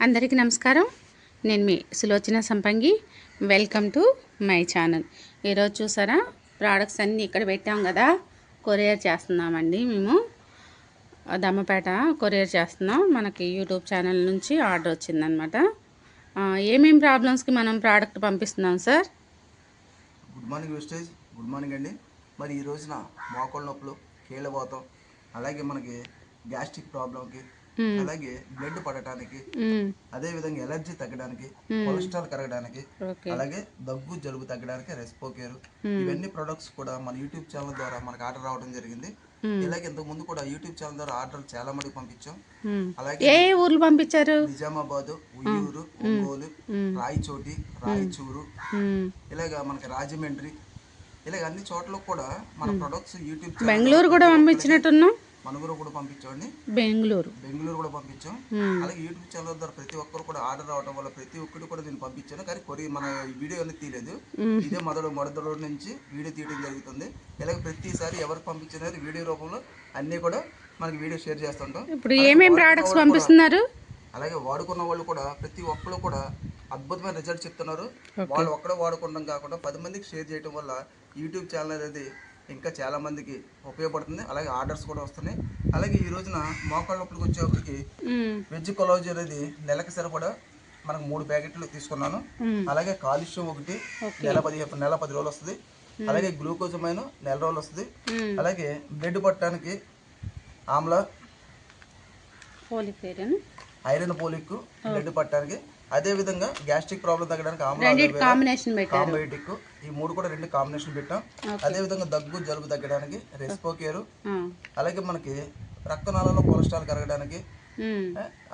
అందరికీ నమస్కారం. నేను మీ సులోచన సంపంగి. Welcome to my channel. ఈరోజు చూసారా, ప్రోడక్ట్స్ అన్నీ ఇక్కడ పెట్టాం కదా, కొరియర్ చేస్తున్నామండి. మేము దమ్మపేట కొరియర్ చేస్తున్నాం. మనకి యూట్యూబ్ ఛానల్ నుంచి ఆర్డర్ వచ్చిందనమాట. ఏమేమి ప్రాబ్లమ్స్కి మనం ప్రోడక్ట్ పంపిస్తున్నాం sir? Good morning wastage. Good morning అండి. మరి ఈ రోజున మోకాళ్ళ నొప్పులు, కీళ్ళవాతం, అలాగే మనకి గ్యాస్ట్రిక్ ప్రాబ్లంకి, అలాగే బ్లడ్ పడటానికి, అదే విధంగా ఎలర్జీ తగ్గడానికి, కొలెస్ట్రాల్ కరగడానికి, అలాగే దగ్గు జలుబు తగ్గడానికి రెస్పోకేర్, ఇవన్నీ ప్రొడక్ట్స్ కూడా మన యూట్యూబ్ ఛానల్ ద్వారా మనకు ఆర్డర్ రావడం జరిగింది. ఇలాగే ఇంతకు ముందు కూడా యూట్యూబ్ ఛానల్ ద్వారా ఆర్డర్ చాలా మందికి పంపించాం. అలాగే ఏ ఊర్లు పంపించారు? నిజామాబాద్, ఉయ్యూరు, ఒంగోలు, రాయచోటి, రాయచూరు, ఇలాగా మనకి రాజమండ్రి, ఇలాగ అన్ని చోట్ల కూడా మన ప్రొడక్ట్స్ యూట్యూబ్ ఛానల్, బెంగళూరు కూడా పంపించినట్టున్నాం. మనగురు కూడా పంపించండి, బెంగళూరు కూడా పంపించాం. అలాగే యూట్యూబ్ ఛానల్ ద్వారా ప్రతి ఒక్కరు కూడా ఆర్డర్ రావడం వల్ల ప్రతి ఒక్కరు కూడా నేను పంపించాను. కానీ మన వీడియో అనేది తీయలేదు. ఇదే మొదటి రోజు నుంచి వీడియో తీయడం జరుగుతుంది. ఇలాగే ప్రతిసారి ఎవరికి పంపించినారు వీడియో రూపంలో అన్ని కూడా మనకి వీడియో షేర్ చేస్తుంటాం. ఇప్పుడు ఏమేమి ప్రొడక్ట్స్ పంపిస్తున్నారు? అలాగే వాడుకున్న వాళ్ళు కూడా ప్రతి ఒక్కరు కూడా అద్భుతమైన రిజల్ట్ చెప్తున్నారు. వాళ్ళు ఒక్కడే వాడుకోవడం కాకుండా 10 మందికి షేర్ చేయడం వల్ల యూట్యూబ్ ఛానల్ అనేది ఇంకా చాలా మందికి ఉపయోగపడుతుంది. అలాగే ఆర్డర్స్ కూడా వస్తున్నాయి. అలాగే ఈ రోజున మోకాళ్ళ నొప్పులకు వచ్చేప్పటికి వెజ్ కొలాజీ అనేది నెలకి సరిపడా మనకు 3 ప్యాకెట్లు తీసుకున్నాను. అలాగే కాల్షియం ఒకటి నెల 10 రోజులు వస్తుంది. అలాగే గ్లూకోజమైన్ నెల రోజులు వస్తుంది. అలాగే బ్లడ్ పట్టడానికి ఆమ్లా, ఐరన్ పోలిక్ బ్లడ్ పట్టడానికి, అదే విధంగా గ్యాస్ట్రిక్ ప్రాబ్లం తగ్గడానికి కాంబయోటిక్, ఈ 3 కూడా 2 కాంబినేషన్ పెట్టాం. అదే విధంగా దగ్గు జలుబు తగ్గడానికి రెస్పోకేర్, అలాగే మనకి రక్తనాళాల్లో కొలెస్ట్రాల్ కరగడానికి,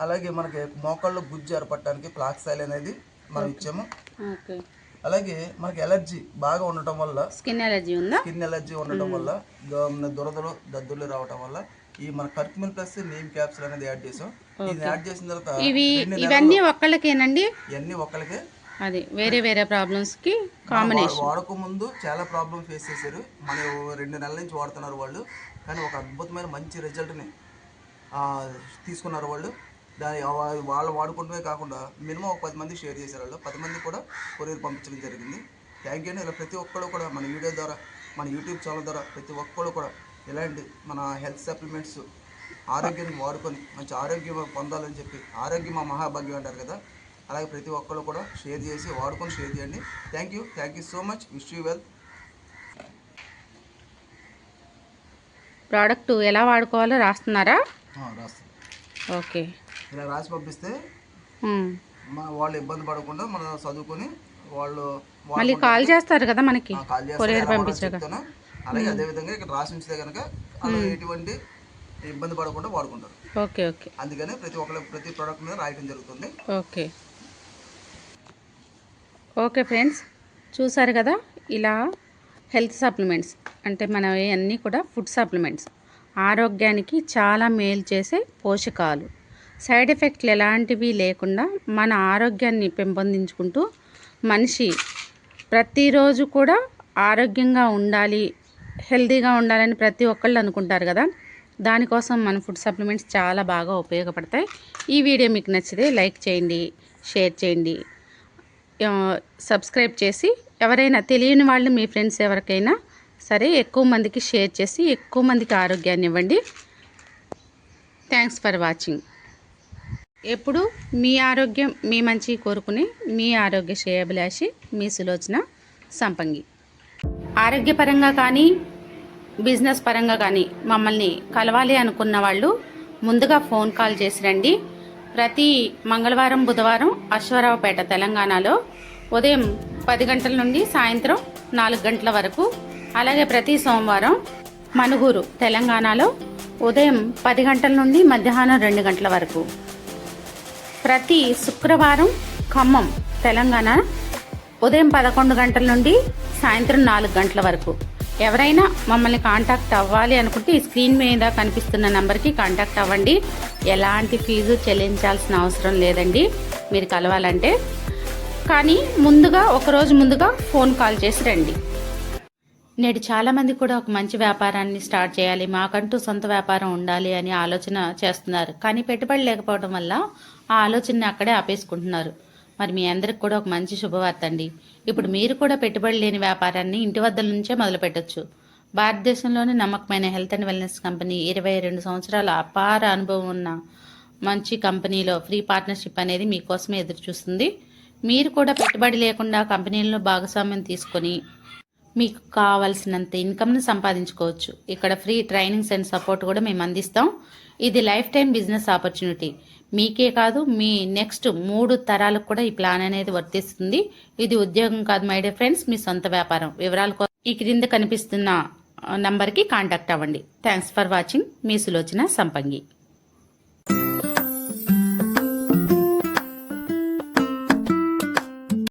అలాగే మనకి మోకాళ్ళు గుజ్జు ఏర్పడటానికి ఫ్లాక్సైల్ అనేది మనం ఇచ్చాము. అలాగే మనకి ఎలర్జీ బాగా ఉండటం వల్ల, స్కిన్ ఎలర్జీ ఉండటం వల్ల, దురదలు దద్దులు రావటం వల్ల ఈ మన కర్క్యూమిన్ ప్లస్ నీమ్ క్యాప్సూల్ అనేది యాడ్ చేసాం. ఇది యాడ్ చేసిన తర్వాత ఇవన్నీ ఒక్కళ్ళకేనండి? ఇవన్నీ ఒక్కళ్ళకే. అది వేరే వేరే ప్రాబ్లమ్స్ కి కాంబినేషన్. వాడక ముందు చాలా ప్రాబ్లమ్ ఫేస్ చేశారు. మన 2 నెలల నుంచి వాడుతున్నారు వాళ్ళు. కానీ ఒక అద్భుతమైన మంచి రిజల్ట్ని తీసుకున్నారు వాళ్ళు. వాళ్ళు వాడుకుంటూనే కాకుండా మినిమం ఒక 10 మంది షేర్ చేశారు. వాళ్ళు 10 మంది కూడా కొరియర్ పంపించడం జరిగింది. థ్యాంక్ యూ అండి. ఇలా ప్రతి ఒక్కరు కూడా మన వీడియో ద్వారా, మన యూట్యూబ్ ఛానల్ ద్వారా ప్రతి ఒక్కరు కూడా ఇలాంటి మన హెల్త్ సప్లిమెంట్స్ ఆరోగ్యానికి వాడుకొని మంచి ఆరోగ్యం పొందాలని చెప్పి, ఆరోగ్యం మా మహాభాగ్యం అంటారు కదా, అలాగే ప్రతి ఒక్కరు కూడా షేర్ చేసి వాడుకొని షేర్ చేయండి. Thank you so much. Wish you well. Product ఎలా వాడుకోవాలో రాస్తున్నారా? రాస్తాం. ఓకే, ఇలా రాసి పంపిస్తే వాళ్ళు ఇబ్బంది పడకుండా మనం చదువుకొని వాళ్ళు మళ్ళీ కాల్ చేస్తారు కదా మనకి కొరియర్ పంపించాక. అలాగే అదే విధంగా ఇక్కడ రాసి ఉంచితే కనుక వాళ్ళు ఎటువంటి ఇబ్బంది పడకుండా వాడుకుంటారు. Okay okay. అందుకనే ప్రతి ప్రోడక్ట్ మీద రాయడం జరుగుతుంది. ఓకే ఓకే ఫ్రెండ్స్, చూసారు కదా, ఇలా హెల్త్ సప్లిమెంట్స్ అంటే మనవి అన్నీ కూడా ఫుడ్ సప్లిమెంట్స్, ఆరోగ్యానికి చాలా మేలు చేసే పోషకాలు, సైడ్ ఎఫెక్ట్లు ఎలాంటివి లేకుండా మన ఆరోగ్యాన్ని పెంపొందించుకుంటూ మనిషి ప్రతిరోజు కూడా ఆరోగ్యంగా ఉండాలి, హెల్తీగా ఉండాలని ప్రతి ఒక్కళ్ళు అనుకుంటారు కదా. దానికోసం మన ఫుడ్ సప్లిమెంట్స్ చాలా బాగా ఉపయోగపడతాయి. ఈ వీడియో మీకు నచ్చితే లైక్ చేయండి, షేర్ చేయండి, సబ్స్క్రైబ్ చేసి ఎవరైనా తెలియని వాళ్ళు మీ ఫ్రెండ్స్ ఎవరికైనా సరే ఎక్కువ మందికి షేర్ చేసి ఎక్కువ మందికి ఆరోగ్యాన్ని ఇవ్వండి. Thanks for watching. ఎప్పుడు మీ ఆరోగ్యం మీ మంచి కోరుకునే మీ ఆరోగ్య శ్రేయోభిలాషి మీ సులోచన సంపంగి. ఆరోగ్యపరంగా కానీ బిజినెస్ పరంగా కానీ మమ్మల్ని కలవాలి అనుకున్న వాళ్ళు ముందుగా ఫోన్ కాల్ చేసి రండి. ప్రతి మంగళవారం బుధవారం అశ్వారావుపేట తెలంగాణలో ఉదయం 10 గంటల నుండి సాయంత్రం 4 గంటల వరకు, అలాగే ప్రతి సోమవారం మనుగూరు తెలంగాణలో ఉదయం 10 గంటల నుండి మధ్యాహ్నం 2 గంటల వరకు, ప్రతి శుక్రవారం ఖమ్మం తెలంగాణ ఉదయం 11 గంటల నుండి సాయంత్రం 4 గంటల వరకు. ఎవరైనా మమ్మల్ని కాంటాక్ట్ అవ్వాలి అనుకుంటే ఈ స్క్రీన్ మీద కనిపిస్తున్న నెంబర్కి కాంటాక్ట్ అవ్వండి. ఎలాంటి ఫీజు చెల్లించాల్సిన అవసరం లేదండి మీరు కలవాలంటే. కానీ ముందుగా ఒకరోజు ముందుగా ఫోన్ కాల్ చేసి రండి. నేడు చాలామంది కూడా ఒక మంచి వ్యాపారాన్ని స్టార్ట్ చేయాలి, మాకంటూ సొంత వ్యాపారం ఉండాలి అని ఆలోచన చేస్తున్నారు. కానీ పెట్టుబడి లేకపోవడం వల్ల ఆ ఆలోచనని అక్కడే ఆపేసుకుంటున్నారు. మరి మీ అందరికి కూడా ఒక మంచి శుభవార్త అండి. ఇప్పుడు మీరు కూడా పెట్టుబడి లేని వ్యాపారాన్ని ఇంటి వద్ద నుంచే మొదలు పెట్టొచ్చు. భారతదేశంలోని నమ్మకమైన హెల్త్ అండ్ వెల్నెస్ కంపెనీ 22 సంవత్సరాల అపార అనుభవం ఉన్న మంచి కంపెనీలో ఫ్రీ పార్ట్నర్షిప్ అనేది మీకోసమే ఎదురు చూస్తుంది. మీరు కూడా పెట్టుబడి లేకుండా కంపెనీల్లో భాగస్వామ్యం తీసుకొని మీకు కావాల్సినంత ఇన్కమ్ను సంపాదించుకోవచ్చు. ఇక్కడ ఫ్రీ ట్రైనింగ్స్ అండ్ సపోర్ట్ కూడా మేము అందిస్తాం. ఇది లైఫ్ టైం బిజినెస్ ఆపర్చునిటీ. మీకే కాదు, మీ నెక్స్ట్ 3 తరాలకు కూడా ఈ ప్లాన్ అనేది వర్తిస్తుంది. ఇది ఉద్యోగం కాదు మై డియర్ ఫ్రెండ్స్, మీ సొంత వ్యాపారం. వివరాల కోసం ఈ క్రింద కనిపిస్తున్న నంబర్కి కాంటాక్ట్ అవ్వండి. Thanks for watching. మీ సులోచన సంపంగి.